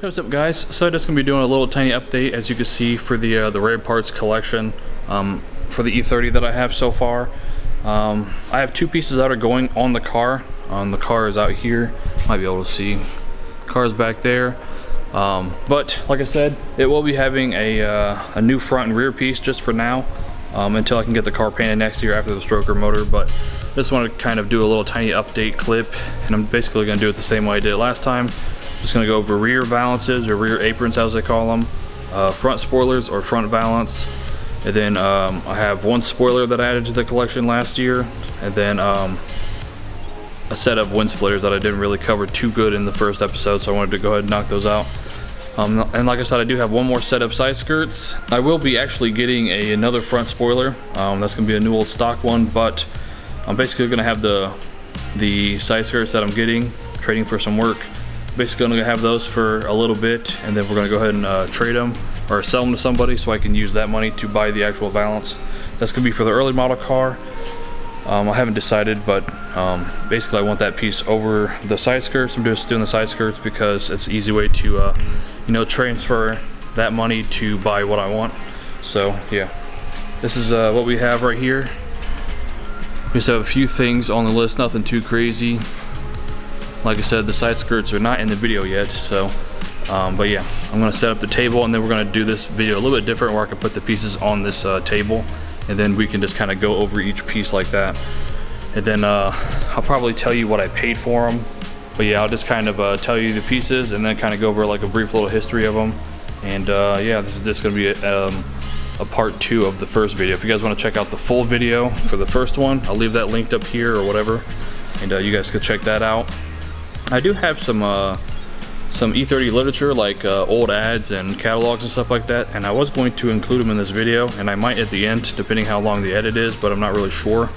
What's up, guys? So just gonna be doing a little tiny update, as you can see, for the rare parts collection for the E30 that I have so far. I have two pieces that are going on the car. The car is out here. Might be able to see. Car's back there. But like I said, it will be having a new front and rear piece just for now, until I can get the car painted next year after the stroker motor. But just want to kind of do a little tiny update clip, and I'm basically going to do it the same way I did it last time. Just going to go over rear valances, or rear aprons as they call them, front spoilers or front valance, and then I have one spoiler that I added to the collection last year, and then a set of wind splitters that I didn't really cover too good in the first episode, so I wanted to go ahead and knock those out. And like I said, I do have one more set of side skirts. I will be actually getting another front spoiler. That's going to be a new old stock one, but I'm basically going to have the side skirts that I'm getting, trading for some work. Basically going to have those for a little bit, and then we're going to go ahead and trade them or sell them to somebody so I can use that money to buy the actual valance. That's going to be for the early model car. I haven't decided, but basically I want that piece over the side skirts. I'm just doing the side skirts because it's an easy way to transfer that money to buy what I want. So yeah, this is what we have right here. We just have a few things on the list, nothing too crazy. Like I said, the side skirts are not in the video yet, so but yeah, I'm gonna set up the table, and then we're gonna do this video a little bit different, where I can put the pieces on this table, and then we can just kind of go over each piece like that. And then I'll probably tell you what I paid for them, but yeah, I'll just kind of tell you the pieces, and then kind of go over like a brief little history of them. And yeah, this is just gonna be a part 2 of the first video. If you guys want to check out the full video for the first one, I'll leave that linked up here or whatever, and you guys could check that out. I do have some E30 literature, like old ads and catalogs and stuff like that, and I was going to include them in this video, and I might at the end, depending how long the edit is, but I'm not really sure.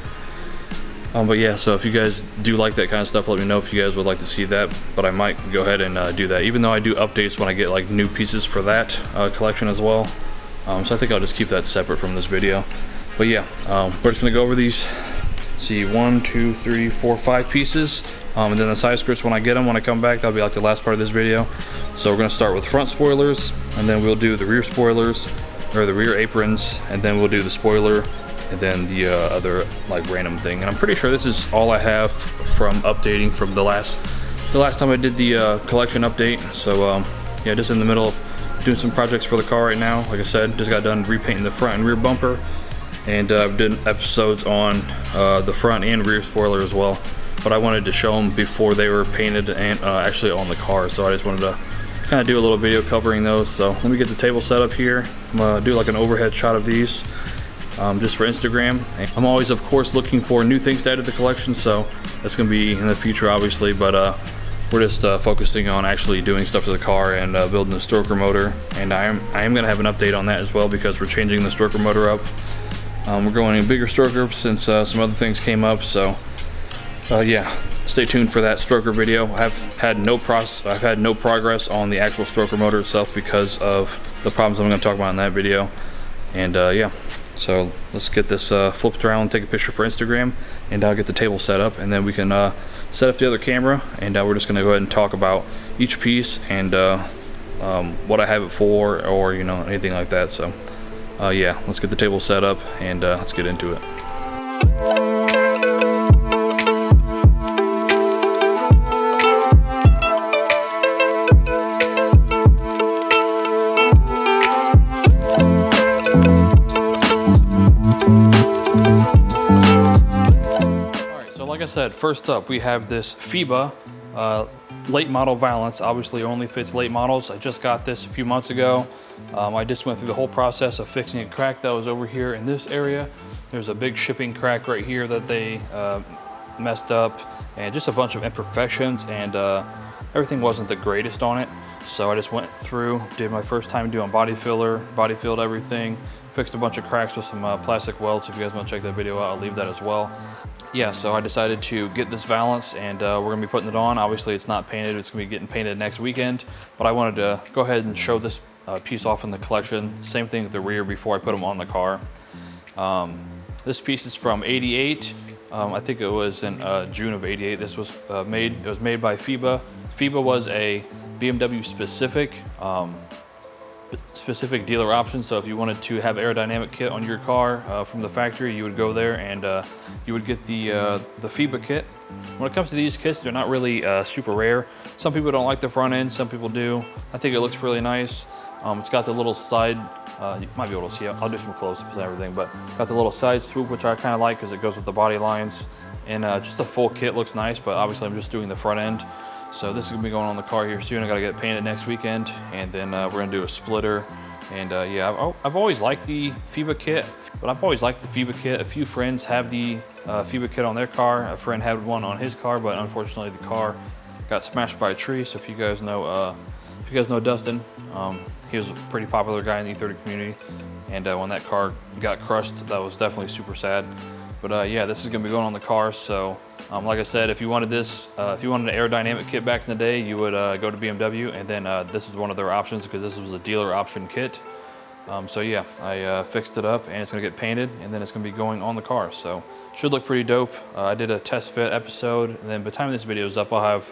But yeah, so if you guys do like that kind of stuff, let me know if you guys would like to see that, but I might go ahead and do that, even though I do updates when I get like new pieces for that collection as well. So I think I'll just keep that separate from this video. But yeah, we're just gonna go over these. See, 1, 2, 3, 4, 5 pieces. And then the side skirts, when I get them, when I come back, that'll be like the last part of this video. So we're gonna start with front spoilers, and then we'll do the rear spoilers, or the rear aprons, and then we'll do the spoiler, and then the other like random thing. And I'm pretty sure this is all I have from updating from the last time I did the collection update. So yeah, just in the middle of doing some projects for the car right now. Like I said, just got done repainting the front and rear bumper, and I've done episodes on the front and rear spoiler as well. But I wanted to show them before they were painted and actually on the car, so I just wanted to kind of do a little video covering those. So let me get the table set up here. I'm gonna do like an overhead shot of these just for Instagram. I'm always, of course, looking for new things to add to the collection, so that's gonna be in the future, obviously, but we're just focusing on actually doing stuff to the car and building the stroker motor. And I am gonna have an update on that as well, because we're changing the stroker motor up. We're going in a bigger stroker since some other things came up, so yeah, stay tuned for that stroker video. I've had no progress on the actual stroker motor itself because of the problems I'm going to talk about in that video. And yeah, so let's get this flipped around and take a picture for Instagram, and I'll get the table set up, and then we can set up the other camera, and we're just going to go ahead and talk about each piece and what I have it for, or anything like that. So yeah, let's get the table set up, and let's get into it. Like I said, first up we have this Pfeba late model valance. Obviously only fits late models. I just got this a few months ago. I just went through the whole process of fixing a crack that was over here in this area. There's a big shipping crack right here that they messed up, and just a bunch of imperfections, and everything wasn't the greatest on it. So I just went through, did my first time doing body filler, body filled everything, fixed a bunch of cracks with some plastic welds. If you guys want to check that video out, I'll leave that as well. Yeah, so I decided to get this valance, and we're gonna be putting it on. Obviously it's not painted, it's gonna be getting painted next weekend, but I wanted to go ahead and show this piece off in the collection. Same thing with the rear before I put them on the car. This piece is from '88. I think it was in June of '88. This was made by Pfeba. Pfeba was a BMW specific dealer option. So if you wanted to have aerodynamic kit on your car from the factory, you would go there and you would get the Pfeba kit. When it comes to these kits, they're not really super rare. Some people don't like the front end, some people do. I think it looks really nice. It's got the little side, you might be able to see it. I'll do some close-ups and everything, but got the little side swoop, which I kind of like because it goes with the body lines. And just the full kit looks nice, but obviously I'm just doing the front end. So this is gonna be going on the car here soon. I gotta get it painted next weekend, and then we're gonna do a splitter. And yeah, I've always liked the Pfeba kit, but I've always liked the Pfeba kit. A few friends have the Pfeba kit on their car. A friend had one on his car, but unfortunately the car got smashed by a tree. So if you guys know Dustin, he was a pretty popular guy in the E30 community. And when that car got crushed, that was definitely super sad. But yeah, this is gonna be going on the car. So like I said, if you wanted this, if you wanted an aerodynamic kit back in the day, you would go to BMW, and then this is one of their options because this was a dealer option kit. So yeah, I fixed it up and it's gonna get painted, and then it's gonna be going on the car. So should look pretty dope. I did a test fit episode, and then by the time this video is up, I'll have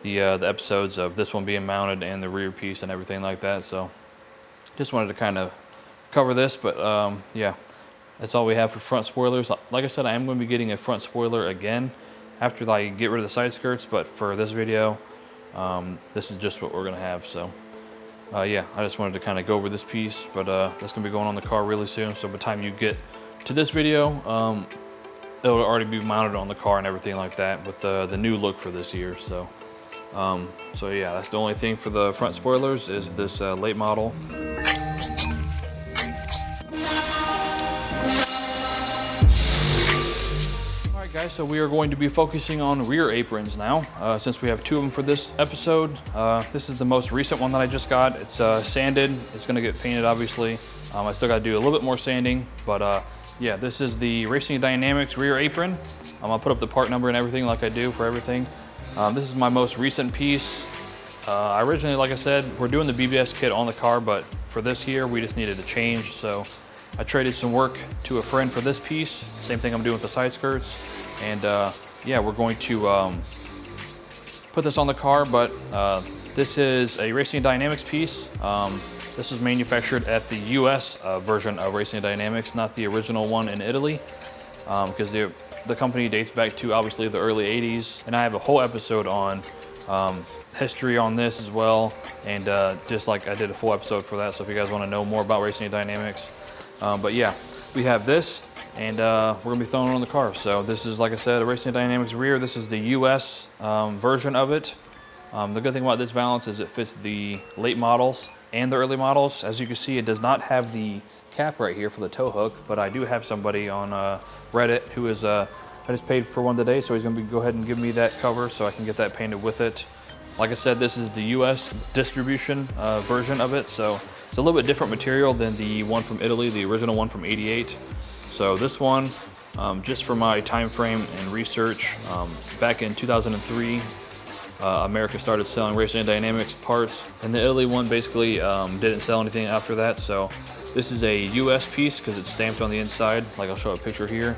the episodes of this one being mounted and the rear piece and everything like that. So just wanted to kind of cover this, but yeah. That's all we have for front spoilers. Like I said, I am going to be getting a front spoiler again after I get rid of the side skirts, but for this video, this is just what we're going to have. So yeah, I just wanted to kind of go over this piece, but that's going to be going on the car really soon. So by the time you get to this video, it'll already be mounted on the car and everything like that with the new look for this year. So so yeah, that's the only thing for the front spoilers is this late model. Guys, so we are going to be focusing on rear aprons now, since we have two of them for this episode. This is the most recent one that I just got. It's sanded. It's going to get painted, obviously. I still got to do a little bit more sanding, but yeah, this is the Racing Dynamics rear apron. I'll put up the part number and everything like I do for everything. This is my most recent piece. I originally, like I said, we're doing the BBS kit on the car, but for this here, we just needed a change, so I traded some work to a friend for this piece. Same thing I'm doing with the side skirts. And yeah, we're going to put this on the car, but this is a Racing Dynamics piece. This was manufactured at the US version of Racing Dynamics, not the original one in Italy, because the company dates back to obviously the early 80s. And I have a whole episode on history on this as well. And just like I did a full episode for that. So if you guys want to know more about Racing Dynamics. But yeah, we have this. And we're gonna be throwing it on the car. So this is, like I said, a Racing Dynamics rear. This is the US version of it. The good thing about this valance is it fits the late models and the early models. As you can see, it does not have the cap right here for the tow hook, but I do have somebody on Reddit who is, I just paid for one today, so he's gonna go ahead and give me that cover so I can get that painted with it. Like I said, this is the US distribution version of it, so it's a little bit different material than the one from Italy, the original one from '88. So this one, just for my time frame and research, back in 2003, America started selling Racing Dynamics parts, and the Italy one basically didn't sell anything after that. So this is a US piece because it's stamped on the inside, like I'll show a picture here.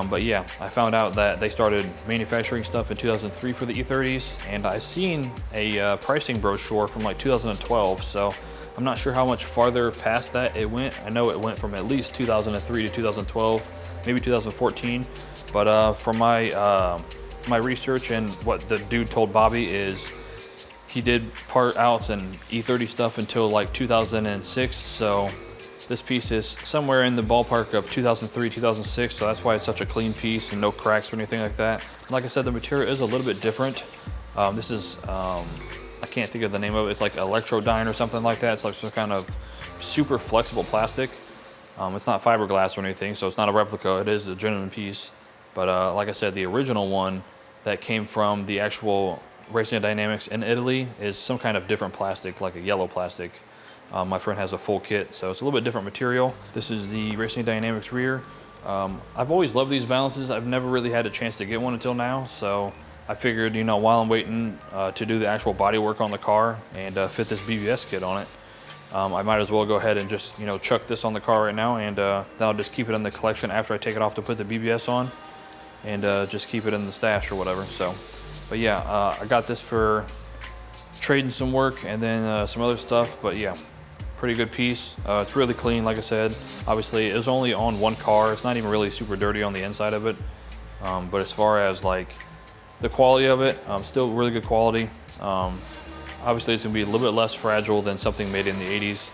But yeah, I found out that they started manufacturing stuff in 2003 for the E30s, and I seen a pricing brochure from like 2012. So I'm not sure how much farther past that it went. I know it went from at least 2003 to 2012, maybe 2014. But from my my research and what the dude told Bobby is he did part outs and E30 stuff until like 2006. So this piece is somewhere in the ballpark of 2003, 2006. So that's why it's such a clean piece and no cracks or anything like that. Like I said, the material is a little bit different. This is, I can't think of the name of it. It's like electrodyne or something like that. It's like some kind of super flexible plastic. It's not fiberglass or anything, so it's not a replica. It is a genuine piece. But like I said, the original one that came from the actual Racing Dynamics in Italy is some kind of different plastic, like a yellow plastic. My friend has a full kit, so it's a little bit different material. This is the Racing Dynamics rear. I've always loved these valances. I've never really had a chance to get one until now, so I figured, you know, while I'm waiting to do the actual body work on the car and fit this BBS kit on it, I might as well go ahead and just, you know, chuck this on the car right now, and then I'll just keep it in the collection after I take it off to put the BBS on, and just keep it in the stash or whatever. So, but yeah, I got this for trading some work and then some other stuff, but yeah, pretty good piece. It's really clean, like I said. Obviously, it was only on one car. It's not even really super dirty on the inside of it. But as far as like the quality of it, still really good quality. Obviously, it's gonna be a little bit less fragile than something made in the 80s.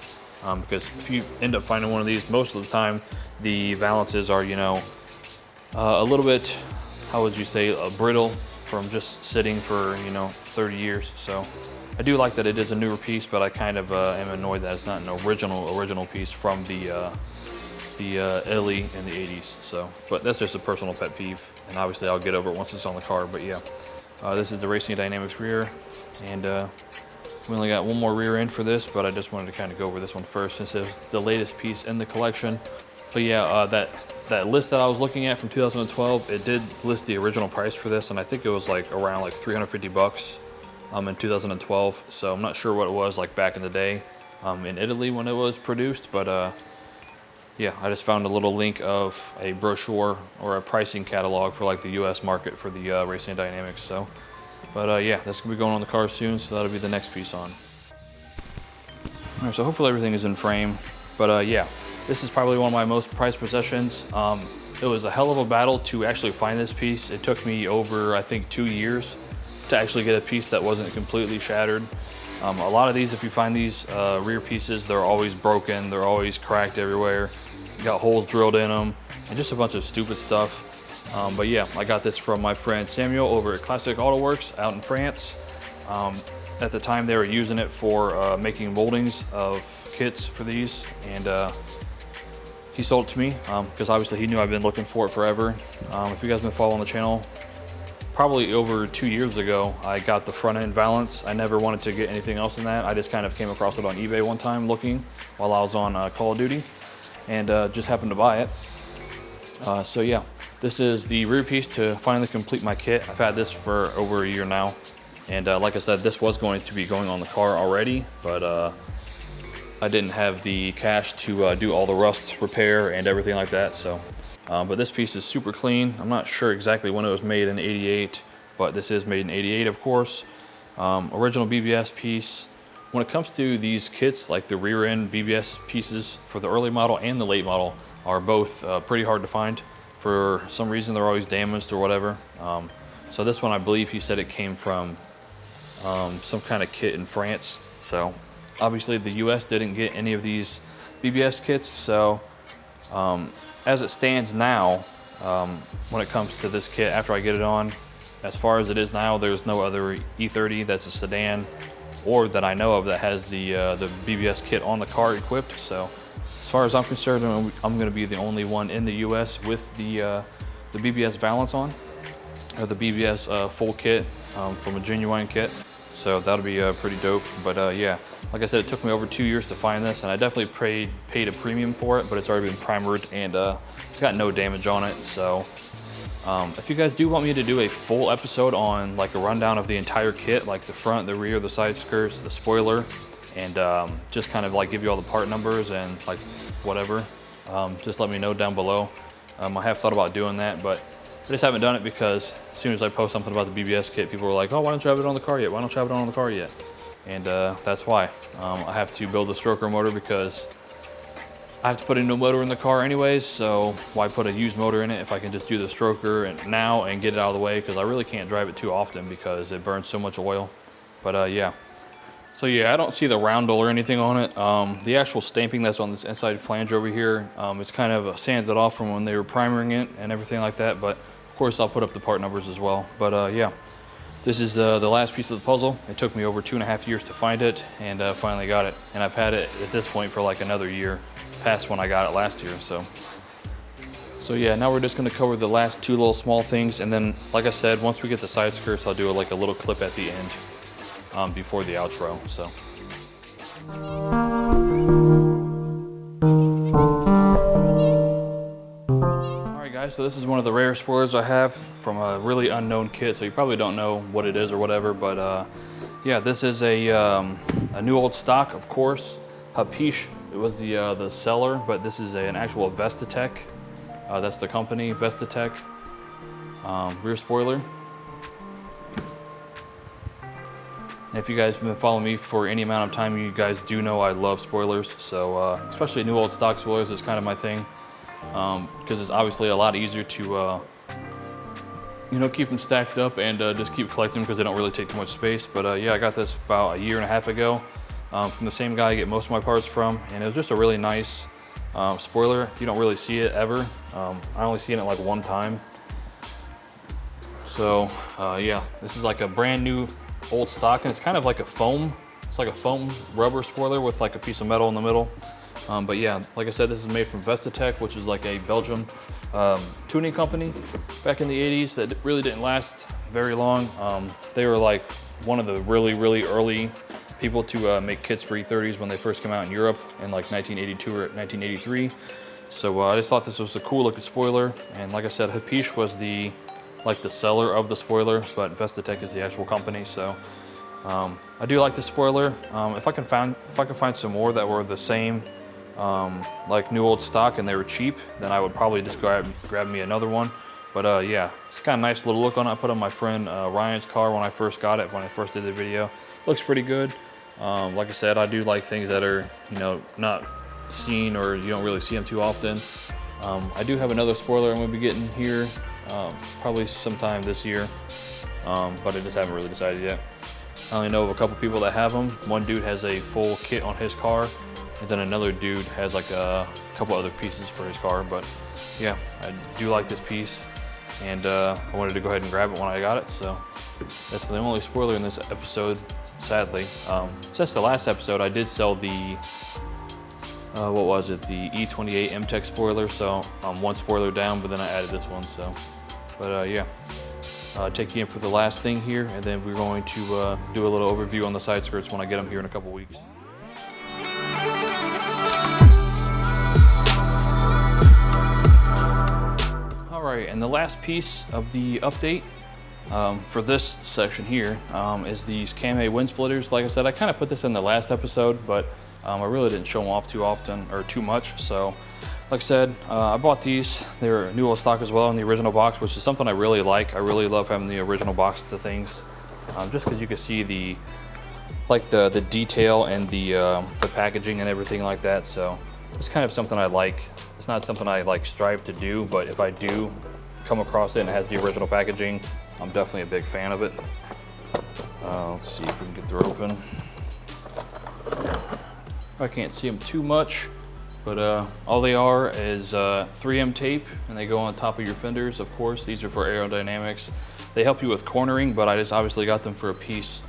Because if you end up finding one of these, most of the time, the valances are, you know, a little bit, how would you say, brittle from just sitting for, you know, 30 years. So I do like that it is a newer piece, but I kind of am annoyed that it's not an original piece from the Italy in the 80s. So, but that's just a personal pet peeve, and obviously I'll get over it once it's on the car. But yeah, this is the Racing Dynamics rear, and we only got one more rear end for this, but I just wanted to kind of go over this one first since it was the latest piece in the collection. But yeah, that list that I was looking at from 2012, it did list the original price for this, and I think it was like around like 350 bucks in 2012. So I'm not sure what it was like back in the day in Italy when it was produced, but yeah, I just found a little link of a brochure or a pricing catalog for like the US market for the Racing Dynamics. So, but yeah, that's gonna be going on the car soon, so that'll be the next piece on. All right, so hopefully everything is in frame, but yeah, this is probably one of my most prized possessions. It was a hell of a battle to actually find this piece. It took me over, I think, 2 years to actually get a piece that wasn't completely shattered. A lot of these, if you find these rear pieces, they're always broken, they're always cracked everywhere, got holes drilled in them, and just a bunch of stupid stuff. But yeah, I got this from my friend Samuel over at Classic Auto Works out in France. At the time, they were using it for making moldings of kits for these, and he sold it to me because obviously he knew I've been looking for it forever. If you guys have been following the channel, probably over 2 years ago, I got the front end valance. I never wanted to get anything else than that. I just kind of came across it on eBay one time looking while I was on Call of Duty, and just happened to buy it. So yeah, this is the rear piece to finally complete my kit. I've had this for over a year now, and like I said, this was going to be going on the car already, but I didn't have the cash to do all the rust repair and everything like that. So, but this piece is super clean. I'm not sure exactly when it was made in '88, but this is made in '88, of course. Original BBS piece. When it comes to these kits, like the rear end BBS pieces for the early model and the late model are both pretty hard to find. For some reason, they're always damaged or whatever. So this one, I believe he said it came from some kind of kit in France. So obviously the US didn't get any of these BBS kits. So as it stands now, when it comes to this kit, after I get it on, as far as it is now, there's no other E30 that's a sedan or that I know of that has the BBS kit on the car equipped. So as far as I'm concerned, I'm going to be the only one in the US with the BBS valance on, or the BBS full kit from a genuine kit. So that'll be pretty dope. But yeah, like I said, it took me over 2 years to find this, and I definitely paid a premium for it, but it's already been primered, and it's got no damage on it. So if you guys do want me to do a full episode on like a rundown of the entire kit, like the front, the rear, the side skirts, the spoiler, and just kind of like give you all the part numbers and like whatever, just let me know down below. I have thought about doing that, but I just haven't done it because as soon as I post something about the BBS kit, people are like, oh, why don't you have it on the car yet? Why don't you have it on the car yet? And that's why. I have to build a stroker motor because I have to put a new motor in the car anyways, so why put a used motor in it if I can just do the stroker now and get it out of the way, because I really can't drive it too often because it burns so much oil. But yeah. So yeah, I don't see the roundel or anything on it. The actual stamping that's on this inside flange over here is kind of sanded off from when they were primering it and everything like that, but of course I'll put up the part numbers as well. But yeah, this is the last piece of the puzzle. It took me over 2.5 years to find it, and finally got it. And I've had it at this point for like another year, past when I got it last year. So yeah, now we're just gonna cover the last two little small things, and then like I said, once we get the side skirts, I'll do like a little clip at the end before the outro. So. So this is one of the rare spoilers I have from a really unknown kit, so you probably don't know what it is or whatever, but yeah, this is a new old stock, of course. Hapish, it was the seller, but this is an actual Vestatec. That's the company, Vestatec rear spoiler. If you guys have been following me for any amount of time, you guys do know I love spoilers. So especially new old stock spoilers is kind of my thing, because it's obviously a lot easier to you know, keep them stacked up and just keep collecting them because they don't really take too much space. But yeah, I got this about a year and a half ago from the same guy I get most of my parts from, and it was just a really nice spoiler. You don't really see it ever. I only seen it like one time. So yeah, this is like a brand new old stock, and it's kind of like a foam. It's like a foam rubber spoiler with like a piece of metal in the middle. But yeah, like I said, this is made from Vestatec, which is like a Belgium tuning company back in the 80s that really didn't last very long. They were like one of the really early people to make kits for E30s when they first came out in Europe in like 1982 or 1983. So I just thought this was a cool looking spoiler, and like I said, Heckspoilers was the seller of the spoiler, but Vestatec is the actual company. So I do like the spoiler. If I can find some more that were the same, like new old stock, and they were cheap, then I would probably just grab me another one. But yeah, it's kind of nice little look on it. I put on my friend Ryan's car when I first got it, when I first did the video. Looks pretty good. Like I said, I do like things that are, you know, not seen, or you don't really see them too often. I do have another spoiler I'm going to be getting here probably sometime this year, but I just haven't really decided yet. I only know of a couple people that have them. One dude has a full kit on his car, and then another dude has like a couple other pieces for his car. But yeah, I do like this piece, and I wanted to go ahead and grab it when I got it. So that's the only spoiler in this episode, sadly. Since the last episode, I did sell the what was it, the E28 M-Tech spoiler. So I'm one spoiler down, but then I added this one. So, but yeah, take you in for the last thing here, and then we're going to do a little overview on the side skirts when I get them here in a couple weeks. All right, and the last piece of the update for this section here is these Kamei Windsplits. Like I said, I kind of put this in the last episode, but I really didn't show them off too often or too much. So like I said, I bought these. They're new old stock as well in the original box, which is something I really like. I really love having the original box to things, just because you can see the detail and the packaging and everything like that. So it's kind of something I like. It's not something I like strive to do, but if I do come across it and it has the original packaging, I'm definitely a big fan of it. Let's see if we can get the open. I can't see them too much, but all they are is 3M tape, and they go on top of your fenders. Of course, these are for aerodynamics. They help you with cornering, but I just obviously got them for a piece,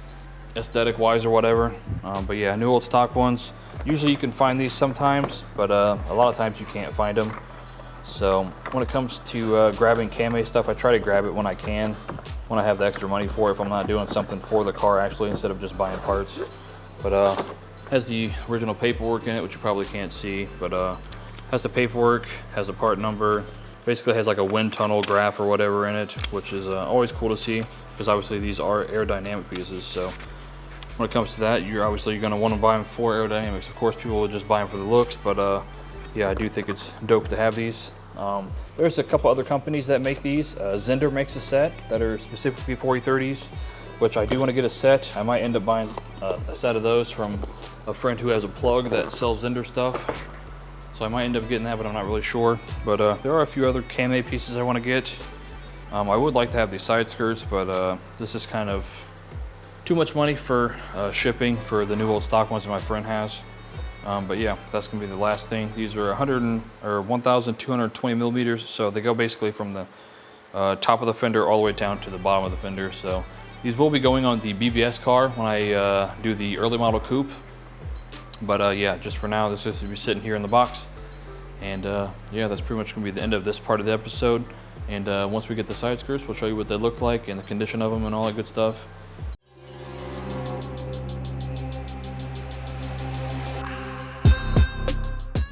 aesthetic wise or whatever. But yeah, new old stock ones. Usually you can find these sometimes, but a lot of times you can't find them. So when it comes to grabbing Kamei stuff, I try to grab it when I can, when I have the extra money for it, if I'm not doing something for the car actually, instead of just buying parts. But has the original paperwork in it, which you probably can't see, but has the paperwork, has a part number, basically has like a wind tunnel graph or whatever in it, which is always cool to see, because obviously these are aerodynamic pieces. So when it comes to that, you're going to want to buy them for aerodynamics. Of course, people will just buy them for the looks, but yeah, I do think it's dope to have these. There's a couple other companies that make these. Zender makes a set that are specifically for E30s, which I do want to get a set. I might end up buying a set of those from a friend who has a plug that sells Zender stuff. So I might end up getting that, but I'm not really sure. But there are a few other Kamei pieces I want to get. I would like to have these side skirts, but this is kind of too much money for shipping for the new old stock ones that my friend has. But yeah, that's gonna be the last thing. These are 1,220 millimeters, so they go basically from the top of the fender all the way down to the bottom of the fender. So these will be going on the BBS car when I do the early model coupe. But yeah, just for now, this is to be sitting here in the box. And yeah, that's pretty much gonna be the end of this part of the episode. And once we get the side skirts, we'll show you what they look like and the condition of them and all that good stuff.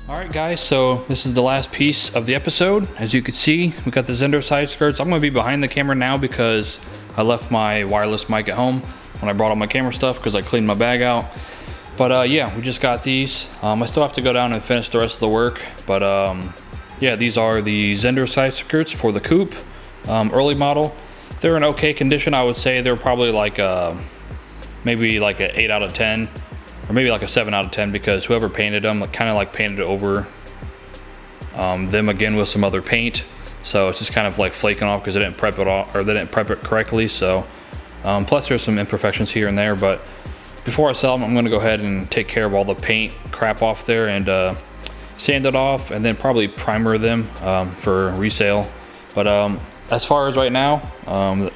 All right, guys, so this is the last piece of the episode. As you can see, we got the Zender side skirts. I'm gonna be behind the camera now because I left my wireless mic at home when I brought all my camera stuff because I cleaned my bag out. But yeah, we just got these. I still have to go down and finish the rest of the work. But yeah, these are the Zender side skirts for the coupe, early model. They're in okay condition. I would say they're probably like maybe like an 8 out of 10, or maybe like a 7 out of 10, because whoever painted them kind of like painted over them again with some other paint. So it's just kind of like flaking off because they didn't prep it off, or they didn't prep it correctly. So plus there's some imperfections here and there, but before I sell them, I'm going to go ahead and take care of all the paint crap off there and sand it off, and then probably primer them for resale. But as far as right now,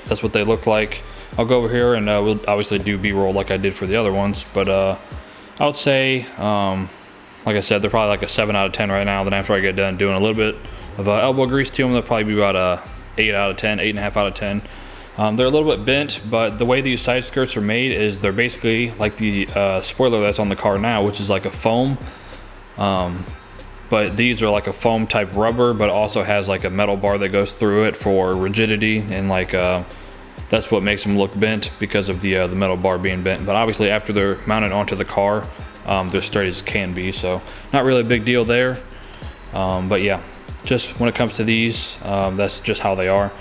that's what they look like. I'll go over here and we'll obviously do B-roll like I did for the other ones, but I would say, like I said, they're probably like a 7 out of 10 right now. Then after I get done doing a little bit of elbow grease to them, they'll probably be about a 8 out of 10, 8.5 out of 10. They're a little bit bent, but the way these side skirts are made is they're basically like the spoiler that's on the car now, which is like a foam. But these are like a foam type rubber, but also has like a metal bar that goes through it for rigidity, and like that's what makes them look bent, because of the metal bar being bent. But obviously after they're mounted onto the car, they're straight as can be, so not really a big deal there. But yeah, just when it comes to these, that's just how they are.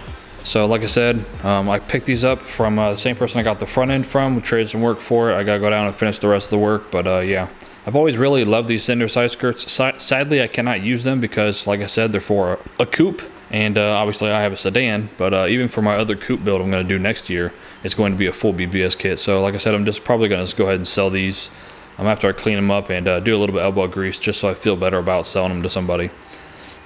So like I said, I picked these up from the same person I got the front end from. We traded some work for it. I gotta go down and finish the rest of the work, but yeah. I've always really loved these Zender side skirts. Sadly, I cannot use them because, like I said, they're for a coupe, and obviously I have a sedan, but even for my other coupe build I'm going to do next year, it's going to be a full BBS kit. So like I said, I'm just probably going to go ahead and sell these after I clean them up and do a little bit of elbow grease, just so I feel better about selling them to somebody,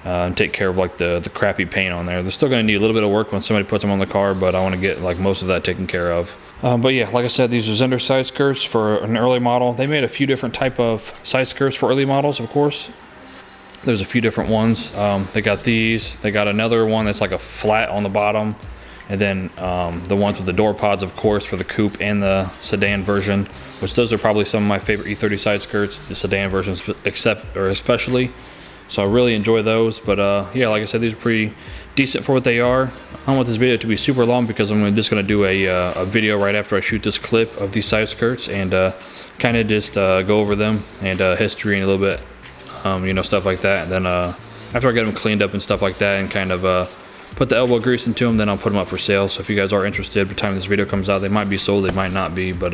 and take care of like the crappy paint on there. They're still going to need a little bit of work when somebody puts them on the car, but I want to get like most of that taken care of. But yeah, like I said, these are Zender side skirts for an early model. They made a few different type of side skirts for early models, of course. There's a few different ones. They got these. They got another one that's like a flat on the bottom. And then the ones with the door pods, of course, for the coupe and the sedan version, which those are probably some of my favorite E30 side skirts, the sedan versions especially. So I really enjoy those. But yeah, like I said, these are pretty decent for what they are. I don't want this video to be super long because I'm just going to do a video right after I shoot this clip of these side skirts and kind of just go over them and history and a little bit, you know, stuff like that. And then after I get them cleaned up and stuff like that and kind of put the elbow grease into them, then I'll put them up for sale. So if you guys are interested, by the time this video comes out, they might be sold, they might not be, but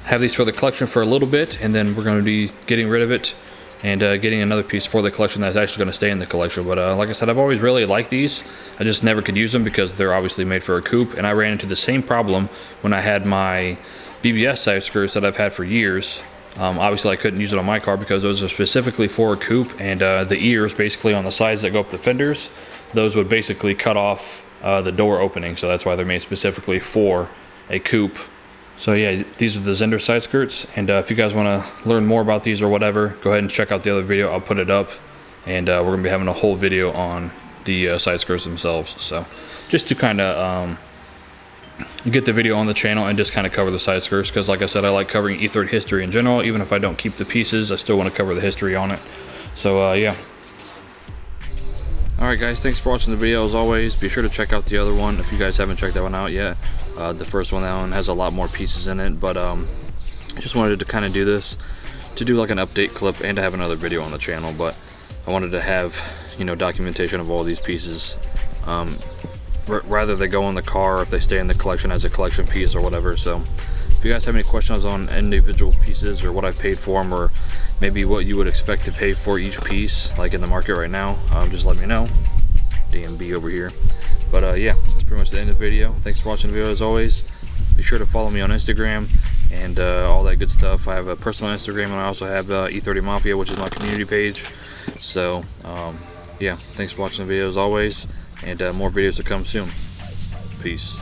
have these for the collection for a little bit, and then we're going to be getting rid of it and getting another piece for the collection that's actually going to stay in the collection. But like I said, I've always really liked these. I just never could use them because they're obviously made for a coupe, and I ran into the same problem when I had my BBS side skirts that I've had for years. Obviously I couldn't use it on my car because those are specifically for a coupe, and the ears basically on the sides that go up the fenders, those would basically cut off the door opening, so that's why they're made specifically for a coupe. So yeah, these are the Zender side skirts, and if you guys want to learn more about these or whatever, go ahead and check out the other video. I'll put it up, and we're going to be having a whole video on the side skirts themselves. So just to kind of get the video on the channel and just kind of cover the side skirts, because like I said, I like covering E30 history in general. Even if I don't keep the pieces, I still want to cover the history on it. So yeah. Alright guys, thanks for watching the video. As always, be sure to check out the other one if you guys haven't checked that one out yet. The first one, that one has a lot more pieces in it, but I just wanted to kind of do this to do like an update clip and to have another video on the channel. But I wanted to have, you know, documentation of all these pieces, rather they go in the car or if they stay in the collection as a collection piece or whatever. So if you guys have any questions on individual pieces or what I paid for them, or maybe what you would expect to pay for each piece like in the market right now, just let me know. DMB over here. But yeah, that's pretty much the end of the video. Thanks for watching the video as always. Be sure to follow me on Instagram and all that good stuff. I have a personal Instagram, and I also have E30 Mafia, which is my community page. So yeah, thanks for watching the video as always, and more videos to come soon. Peace.